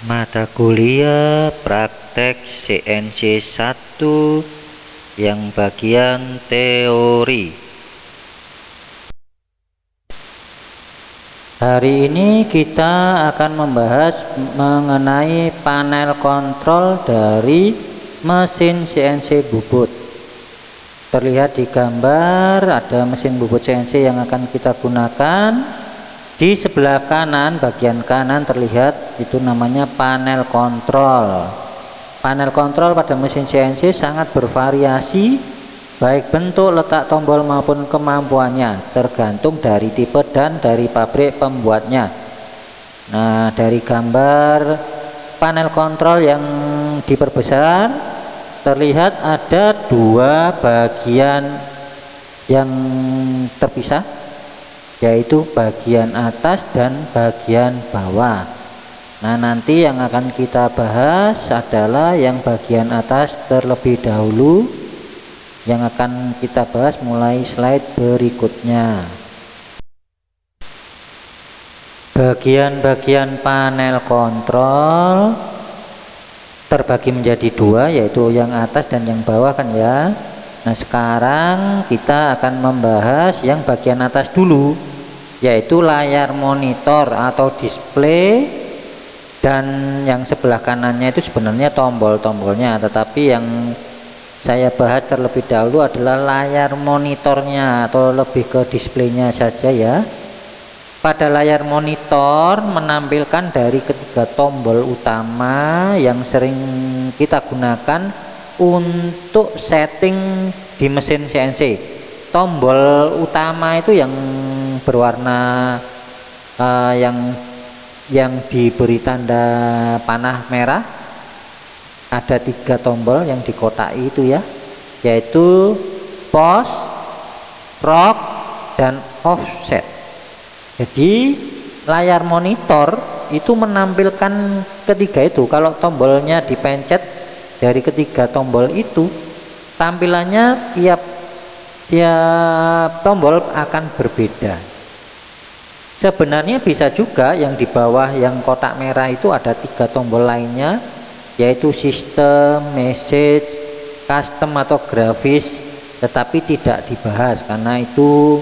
Mata kuliah praktek CNC 1 yang bagian teori. Hari ini kita akan membahas mengenai panel kontrol dari mesin CNC bubut. Terlihat di gambar ada mesin bubut CNC yang akan kita gunakan. Di sebelah kanan, bagian kanan terlihat itu namanya panel kontrol. Panel kontrol pada mesin CNC sangat bervariasi, baik bentuk, letak tombol maupun kemampuannya, tergantung dari tipe dan dari pabrik pembuatnya. Nah, dari gambar panel kontrol yang diperbesar, terlihat ada dua bagian yang terpisah, yaitu bagian atas dan bagian bawah. Nah, nanti yang akan kita bahas adalah yang bagian atas terlebih dahulu, yang akan kita bahas mulai slide berikutnya. Bagian-bagian panel kontrol terbagi menjadi dua, yaitu yang atas dan yang bawah kan ya. Nah, sekarang kita akan membahas yang bagian atas dulu, yaitu layar monitor atau display, dan yang sebelah kanannya itu sebenarnya tombol-tombolnya, tetapi yang saya bahas terlebih dahulu adalah layar monitornya atau lebih ke displaynya saja ya. Pada layar monitor menampilkan dari ketiga tombol utama yang sering kita gunakan untuk setting di mesin CNC. Tombol utama itu yang berwarna yang diberi tanda panah merah. Ada 3 tombol yang dikotai itu ya, yaitu pause, proc, dan offset. Jadi layar monitor itu menampilkan ketiga itu. Kalau tombolnya dipencet dari ketiga tombol itu, tampilannya tiap tombol akan berbeda. Sebenarnya bisa juga yang di bawah yang kotak merah itu ada 3 tombol lainnya, yaitu sistem, message, custom atau grafis, tetapi tidak dibahas karena itu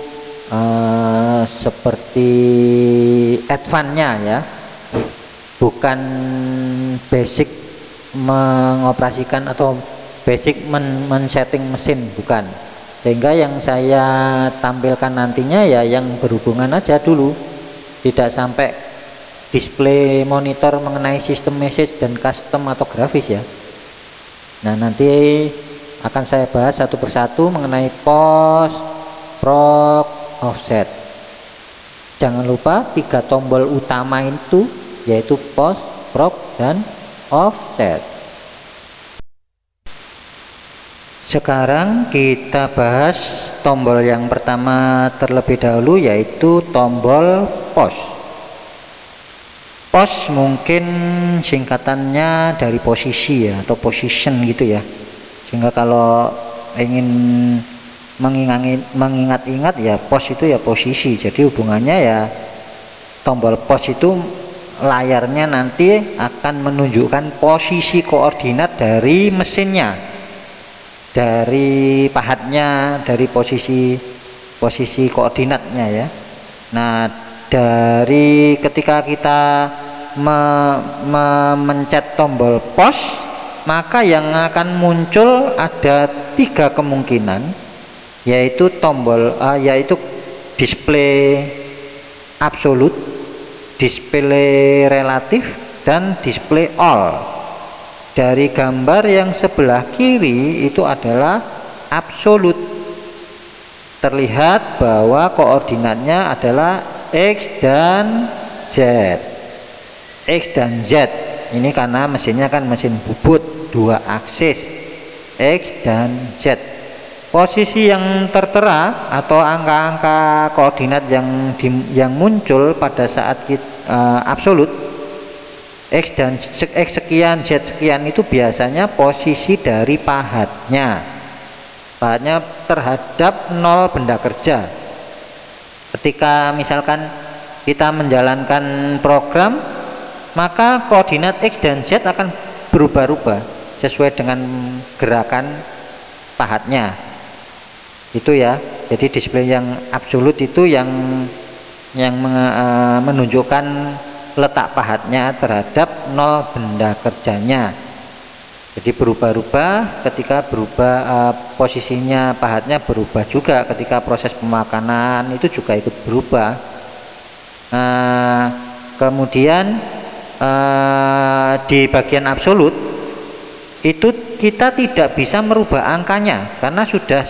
seperti advance-nya ya, bukan basic mengoperasikan atau basic men-setting mesin, bukan. Sehingga yang saya tampilkan nantinya ya yang berhubungan aja dulu, tidak sampai display monitor mengenai sistem message dan custom atau grafis ya. Nah, nanti akan saya bahas satu persatu mengenai pause, proc, offset. Jangan lupa 3 tombol utama itu, yaitu pause, proc, dan offset. Sekarang kita bahas tombol yang pertama terlebih dahulu, yaitu tombol pause. Pause mungkin singkatannya dari posisi ya, atau position gitu ya. Sehingga kalau ingin mengingat-ingat ya, pause itu ya posisi. Jadi hubungannya ya, tombol pause itu layarnya nanti akan menunjukkan posisi koordinat dari mesinnya, dari pahatnya, dari posisi koordinatnya ya. Nah, dari ketika kita memencet tombol pause, maka yang akan muncul ada 3 kemungkinan, yaitu yaitu display absolut, display relatif, dan display all. Dari gambar yang sebelah kiri itu adalah absolut. Terlihat bahwa koordinatnya adalah X dan Z. X dan Z ini karena mesinnya kan mesin bubut 2 aksis, X dan Z. Posisi yang tertera atau angka-angka koordinat yang muncul pada saat absolut, X sekian, Z sekian, itu biasanya posisi dari pahatnya terhadap 0 benda kerja. Ketika misalkan kita menjalankan program, maka koordinat X dan Z akan berubah-ubah sesuai dengan gerakan pahatnya. Itu ya. Jadi display yang absolut itu yang menunjukkan letak pahatnya terhadap nol benda kerjanya. Jadi berubah-ubah ketika berubah, posisinya pahatnya berubah juga ketika proses pemakanan itu juga ikut berubah. Kemudian di bagian absolut itu kita tidak bisa merubah angkanya karena sudah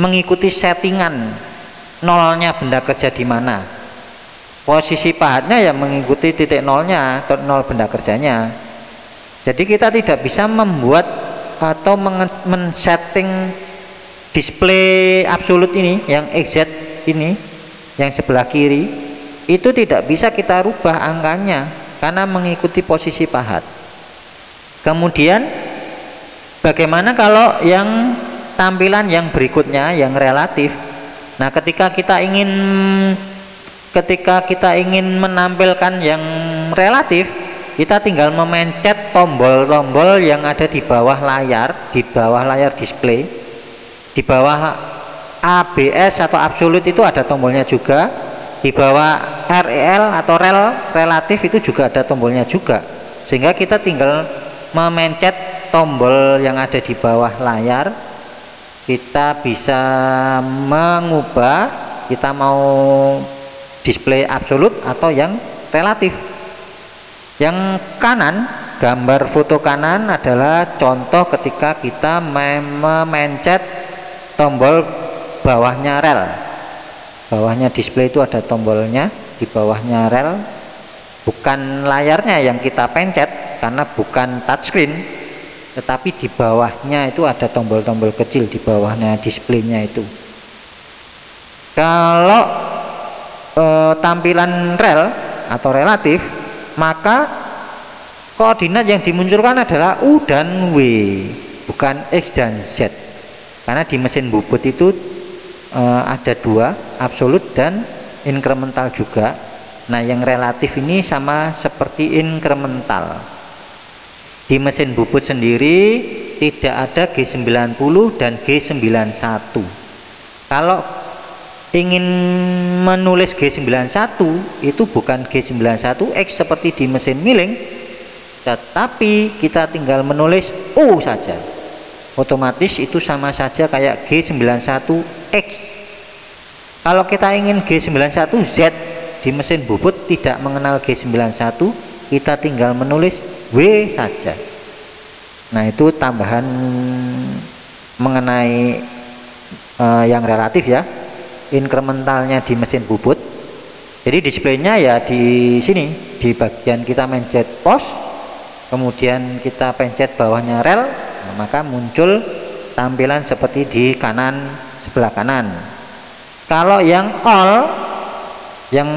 mengikuti settingan nolnya benda kerja di mana. Posisi pahatnya yang mengikuti titik nolnya atau nol benda kerjanya. Jadi kita tidak bisa membuat atau men-setting display absolut ini yang XZ ini yang sebelah kiri itu tidak bisa kita rubah angkanya karena mengikuti posisi pahat. Kemudian bagaimana kalau yang tampilan yang berikutnya yang relatif? Nah, ketika kita ingin menampilkan yang relatif, kita tinggal memencet tombol-tombol yang ada di bawah layar display. Di bawah ABS atau absolut itu ada tombolnya juga. Di bawah REL atau rel relatif itu juga ada tombolnya juga. Sehingga kita tinggal memencet tombol yang ada di bawah layar, kita bisa mengubah kita mau display absolut atau yang relatif. Yang kanan, gambar foto kanan adalah contoh ketika kita memencet tombol bawahnya rel. Bawahnya display itu ada tombolnya, di bawahnya rel, bukan layarnya yang kita pencet karena bukan touchscreen, tetapi di bawahnya itu ada tombol-tombol kecil di bawahnya displaynya itu. Kalau tampilan rel atau relatif, maka koordinat yang dimunculkan adalah U dan W, bukan X dan Z. Karena di mesin bubut itu ada dua, absolut dan inkremental juga. Nah, yang relatif ini sama seperti inkremental. Di mesin bubut sendiri tidak ada G90 dan G91. Kalau ingin menulis G91 itu bukan G91X seperti di mesin milling, tetapi kita tinggal menulis U saja. Otomatis itu sama saja kayak G91X. Kalau kita ingin G91Z di mesin bubut tidak mengenal G91, kita tinggal menulis W saja. Nah, itu tambahan mengenai yang relatif ya, inkrementalnya di mesin bubut. Jadi displaynya ya di sini, di bagian kita mencet pos, kemudian kita pencet bawahnya rel, nah, maka muncul tampilan seperti di kanan, sebelah kanan. Kalau yang all, yang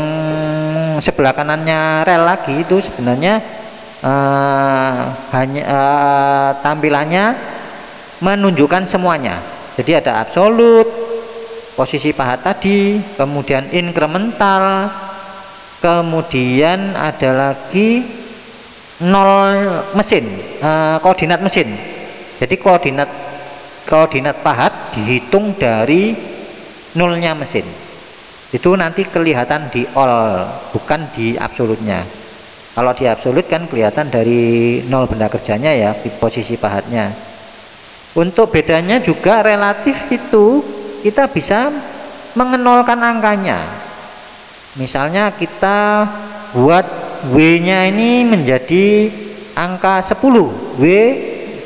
sebelah kanannya rel lagi itu sebenarnya hanya tampilannya menunjukkan semuanya. Jadi ada absolut, posisi pahat tadi, kemudian inkremental, kemudian ada lagi nol mesin, koordinat mesin. Jadi koordinat pahat dihitung dari nolnya mesin. Itu nanti kelihatan di all, bukan di absolutnya. Kalau di absolut kan kelihatan dari nol benda kerjanya ya, di posisi pahatnya. Untuk bedanya juga relatif itu kita bisa mengenolkan angkanya. Misalnya kita buat W-nya ini menjadi angka 10, W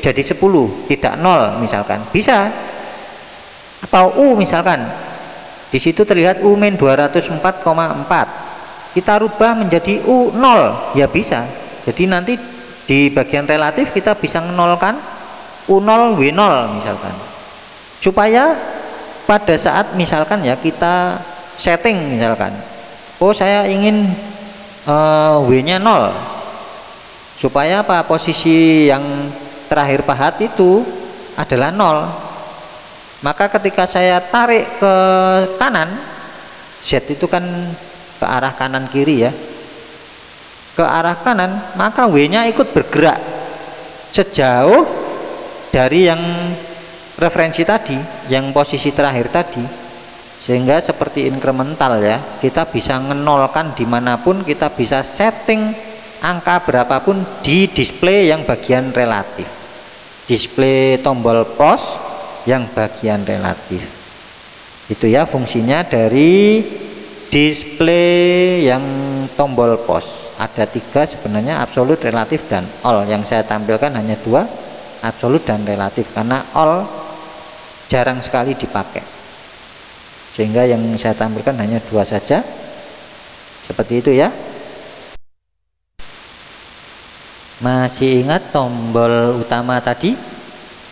jadi 10, tidak 0 misalkan. Bisa. Atau U misalkan. Di situ terlihat U min 204,4. Kita rubah menjadi U0, ya bisa. Jadi nanti di bagian relatif kita bisa menolkan U0 W0 misalkan. Supaya pada saat misalkan ya kita setting misalkan, oh saya ingin W-nya 0. Supaya apa? Posisi yang terakhir pahat itu adalah 0. Maka ketika saya tarik ke kanan, Z itu kan ke arah kanan kiri ya. ke arah kanan, maka W-nya ikut bergerak sejauh dari yang referensi tadi, yang posisi terakhir tadi, sehingga seperti incremental ya, kita bisa menolkan dimanapun, kita bisa setting angka berapapun di display yang bagian relatif, display tombol pos yang bagian relatif. Itu ya fungsinya dari display yang tombol pos. Ada 3 sebenarnya, absolut, relatif, dan all. Yang saya tampilkan hanya 2, absolut dan relatif, karena all jarang sekali dipakai, sehingga yang saya tampilkan hanya 2 saja. Seperti itu ya. Masih ingat tombol utama tadi?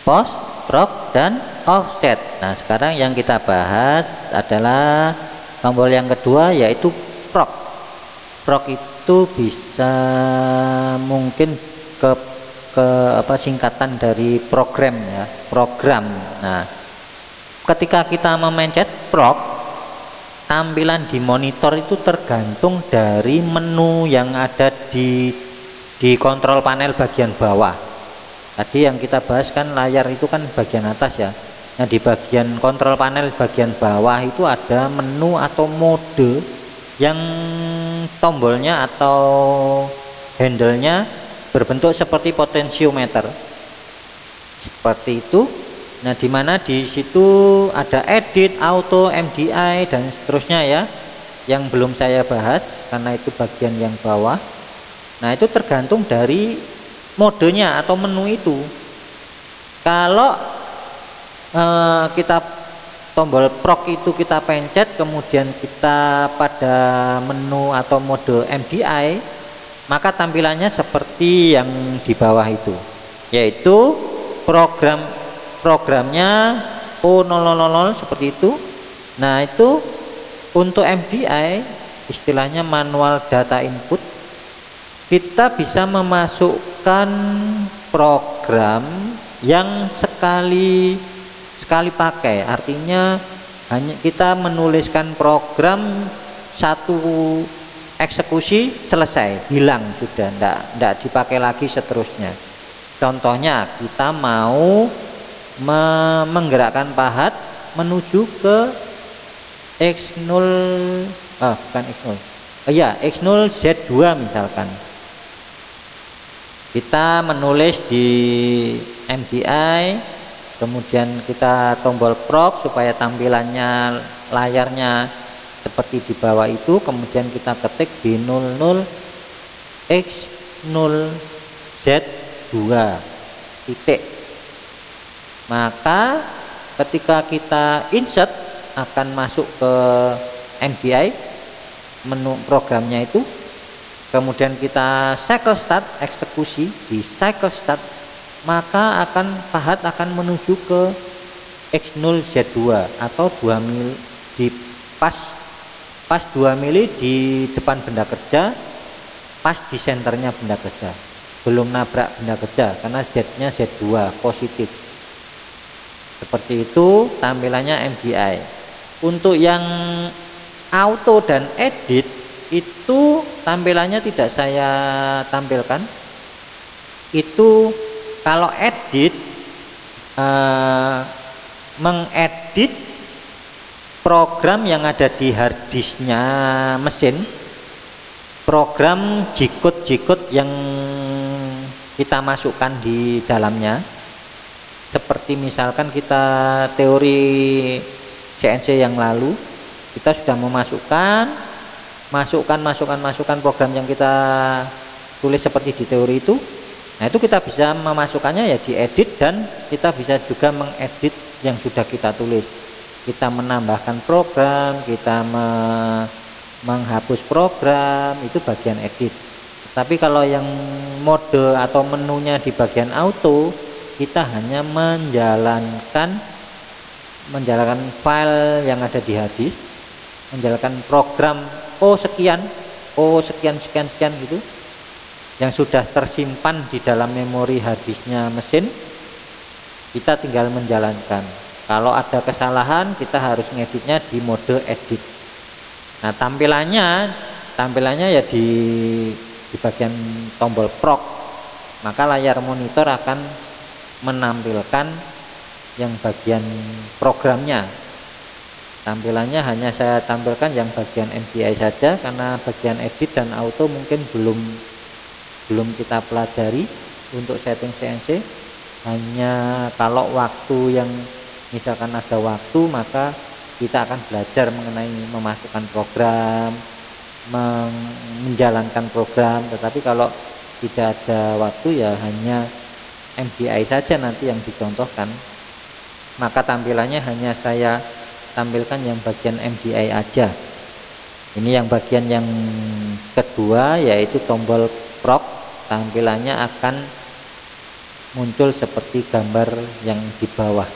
Pos, proc, dan offset. Nah, sekarang yang kita bahas adalah tombol yang kedua, yaitu proc. Proc itu bisa mungkin ke singkatan dari program ya, program. Nah, ketika kita memencet proc, tampilan di monitor itu tergantung dari menu yang ada di kontrol panel bagian bawah. Tadi yang kita bahas kan layar itu kan bagian atas ya. Nah, di bagian kontrol panel bagian bawah itu ada menu atau mode yang tombolnya atau handle-nya berbentuk seperti potensiometer. Seperti itu. Nah, di mana di situ ada edit, auto, MDI, dan seterusnya ya, yang belum saya bahas karena itu bagian yang bawah. Nah, itu tergantung dari modenya atau menu itu. Kalau kita tombol proc itu kita pencet, kemudian kita pada menu atau mode MDI, maka tampilannya seperti yang di bawah itu, yaitu programnya O000 seperti itu. Nah, itu untuk MDI, istilahnya manual data input, kita bisa memasukkan program yang sekali pakai. Artinya hanya kita menuliskan program satu eksekusi selesai, hilang sudah, enggak dipakai lagi seterusnya. Contohnya kita mau menggerakkan pahat menuju ke X0 bukan X0. X0 Z2 misalkan. Kita menulis di MDI, kemudian kita tombol proc supaya tampilannya layarnya seperti di bawah itu, kemudian kita ketik B00 X0 Z2 titik. Maka ketika kita insert akan masuk ke MDI, menu programnya itu, kemudian kita cycle start, eksekusi di cycle start, maka pahat akan menuju ke X0 Z2 atau 2 mili di pas 2 mili di depan benda kerja, pas di senternya benda kerja, belum nabrak benda kerja karena Z-nya Z2 positif. Seperti itu tampilannya MDI. Untuk yang auto dan edit itu tampilannya tidak saya tampilkan. Itu kalau edit mengedit program yang ada di harddisknya mesin, program G-code yang kita masukkan di dalamnya. Seperti misalkan kita teori CNC yang lalu, kita sudah masukkan program yang kita tulis seperti di teori itu. Nah, itu kita bisa memasukkannya ya diedit, dan kita bisa juga mengedit yang sudah kita tulis. Kita menambahkan program, kita menghapus program, itu bagian edit. Tapi kalau yang mode atau menunya di bagian auto, kita hanya menjalankan file yang ada di harddisk, menjalankan program sekian gitu, yang sudah tersimpan di dalam memori harddisknya mesin. Kita tinggal menjalankan. Kalau ada kesalahan, kita harus ngeditnya di mode edit. Nah, tampilannya ya di di bagian tombol proc, maka layar monitor akan menampilkan yang bagian programnya. Tampilannya hanya saya tampilkan yang bagian MDI saja, karena bagian edit dan auto mungkin belum kita pelajari untuk setting CNC. Hanya kalau waktu yang misalkan ada waktu, maka kita akan belajar mengenai memasukkan program, menjalankan program. Tetapi kalau tidak ada waktu, ya hanya MDI saja nanti yang dicontohkan. Maka tampilannya hanya saya tampilkan yang bagian MDI aja. Ini yang bagian yang kedua, yaitu tombol proc. Tampilannya akan muncul seperti gambar yang di bawah.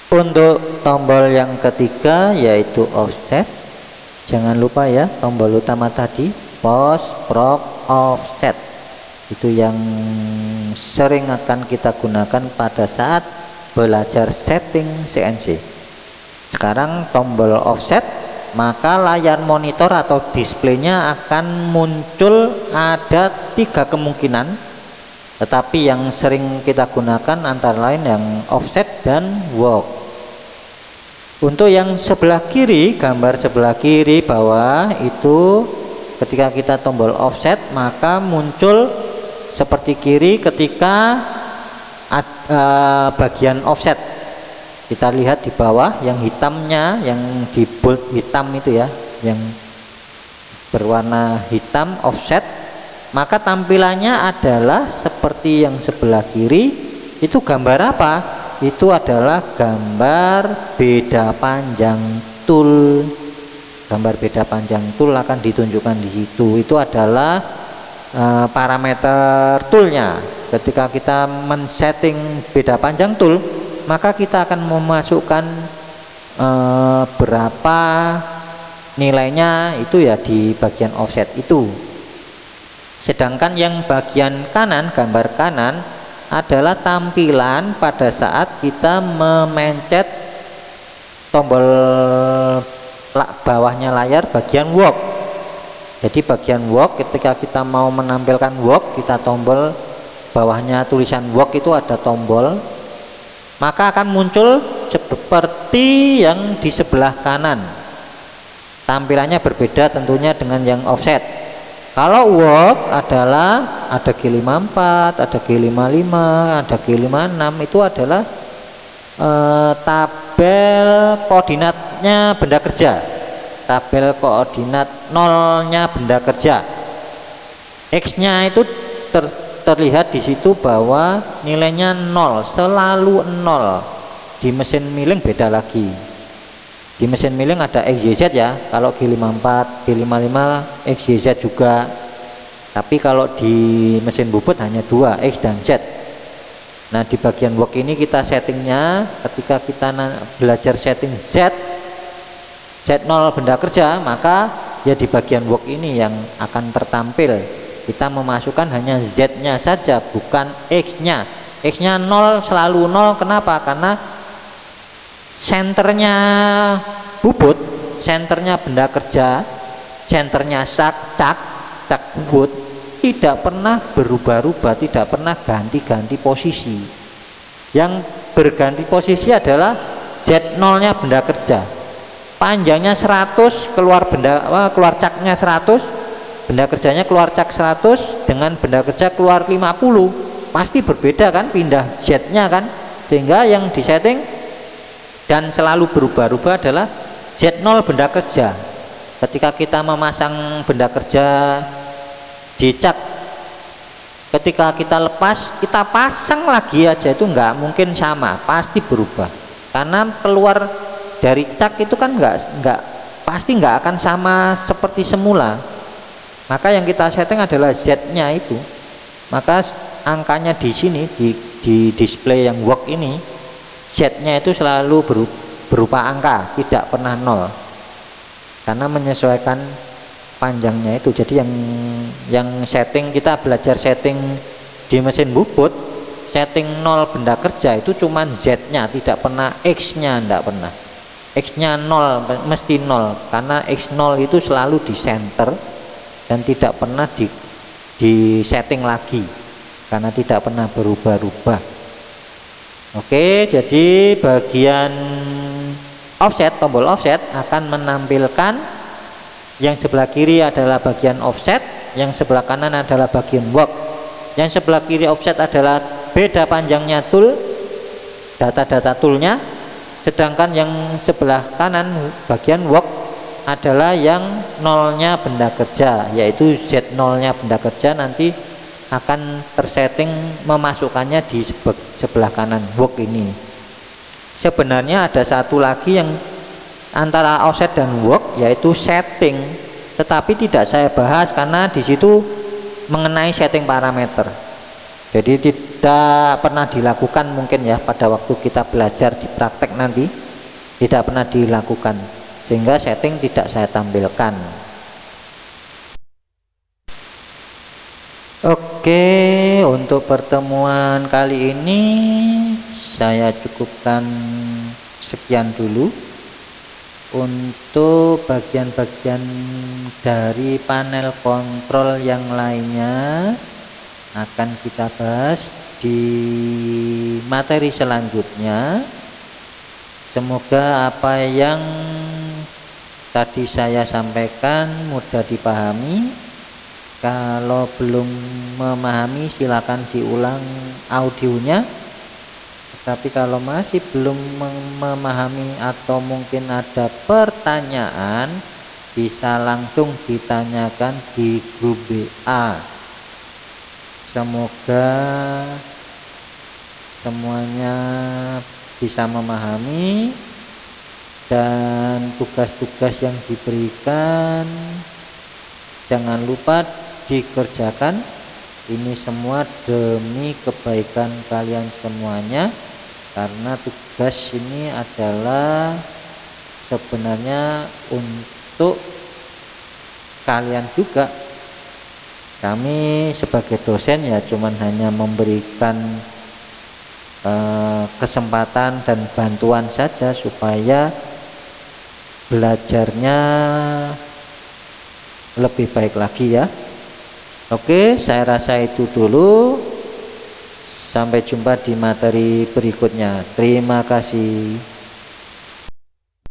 Untuk tombol yang ketiga, yaitu offset. Jangan lupa ya, tombol utama tadi pause, proc, offset. Itu yang sering akan kita gunakan pada saat belajar setting CNC. Sekarang tombol offset, maka layar monitor atau displaynya akan muncul ada 3 kemungkinan, tetapi yang sering kita gunakan antara lain yang offset dan walk. Untuk yang sebelah kiri, gambar sebelah kiri bawah itu, ketika kita tombol offset maka muncul seperti kiri ketika bagian offset. Kita lihat di bawah yang hitamnya, yang di bold hitam itu ya, yang berwarna hitam offset, maka tampilannya adalah seperti yang sebelah kiri. Itu gambar apa? Itu adalah gambar beda panjang tool. Gambar beda panjang tool akan ditunjukkan di situ. Itu adalah parameter toolnya. Ketika kita men-setting beda panjang tool, maka kita akan memasukkan berapa nilainya itu ya di bagian offset itu. Sedangkan yang bagian kanan, gambar kanan adalah tampilan pada saat kita memencet tombol bawahnya layar bagian walk. Jadi bagian walk, ketika kita mau menampilkan walk, kita tombol bawahnya tulisan walk, itu ada tombol, maka akan muncul seperti yang di sebelah kanan. Tampilannya berbeda tentunya dengan yang offset. Kalau walk adalah ada G54, ada G55, ada G56, itu adalah tabel koordinatnya benda kerja, tabel koordinat nolnya benda kerja. X-nya itu terlihat di situ bahwa nilainya 0, selalu 0. Di mesin milling beda lagi. Di mesin milling ada XYZ ya, kalau G54, G55 XYZ juga. Tapi kalau di mesin bubut hanya 2, X dan Z. Nah, di bagian work ini kita settingnya, ketika kita belajar setting Z0 benda kerja, maka ya di bagian work ini yang akan tertampil. Kita memasukkan hanya Z-nya saja, bukan X-nya. X-nya 0, selalu 0. Kenapa? Karena senternya bubut, senternya benda kerja, senternya cak bubut tidak pernah berubah-ubah, tidak pernah ganti-ganti posisi. Yang berganti posisi adalah Z0-nya benda kerja. Panjangnya 100, keluar caknya 100, benda kerjanya keluar cak 100, dengan benda kerja keluar 50. Pasti berbeda kan, pindah Z-nya kan. Sehingga yang disetting dan selalu berubah-ubah adalah Z0 benda kerja. Ketika kita memasang benda kerja di cak, ketika kita lepas, kita pasang lagi aja, itu nggak mungkin sama, pasti berubah. Karena keluar dari cak itu kan pasti nggak akan sama seperti semula. Maka yang kita setting adalah Z-nya itu. Maka angkanya di sini di display yang work ini, Z-nya itu selalu berupa angka, tidak pernah 0. Karena menyesuaikan panjangnya itu. Jadi yang setting, kita belajar setting di mesin bubut, setting 0 benda kerja itu cuman Z-nya, tidak pernah X-nya, tidak pernah. X-nya 0, mesti 0 karena X0 itu selalu di center dan tidak pernah di setting lagi karena tidak pernah berubah-ubah. Oke, jadi bagian offset, tombol offset akan menampilkan yang sebelah kiri adalah bagian offset, yang sebelah kanan adalah bagian work. Yang sebelah kiri offset adalah beda panjangnya tool, data-data toolnya. Sedangkan yang sebelah kanan bagian work adalah yang nolnya benda kerja, yaitu Z0-nya benda kerja nanti akan tersetting memasukkannya di sebelah kanan work ini. Sebenarnya ada satu lagi yang antara offset dan work, yaitu setting, tetapi tidak saya bahas karena di situ mengenai setting parameter. Jadi tidak pernah dilakukan mungkin ya pada waktu kita belajar di praktek nanti, tidak pernah dilakukan sehingga setting tidak saya tampilkan. Oke, untuk pertemuan kali ini saya cukupkan sekian dulu. Untuk bagian-bagian dari panel kontrol yang lainnya akan kita bahas di materi selanjutnya. Semoga apa yang tadi saya sampaikan mudah dipahami. Kalau belum memahami silakan diulang audionya. Tapi kalau masih belum memahami atau mungkin ada pertanyaan, bisa langsung ditanyakan di grup WA. Semoga semuanya bisa memahami dan tugas-tugas yang diberikan jangan lupa dikerjakan. Ini semua demi kebaikan kalian semuanya, karena tugas ini adalah sebenarnya untuk kalian juga. Kami sebagai dosen ya cuman hanya memberikan kesempatan dan bantuan saja supaya belajarnya lebih baik lagi ya. Oke, saya rasa itu dulu. Sampai jumpa di materi berikutnya. Terima kasih.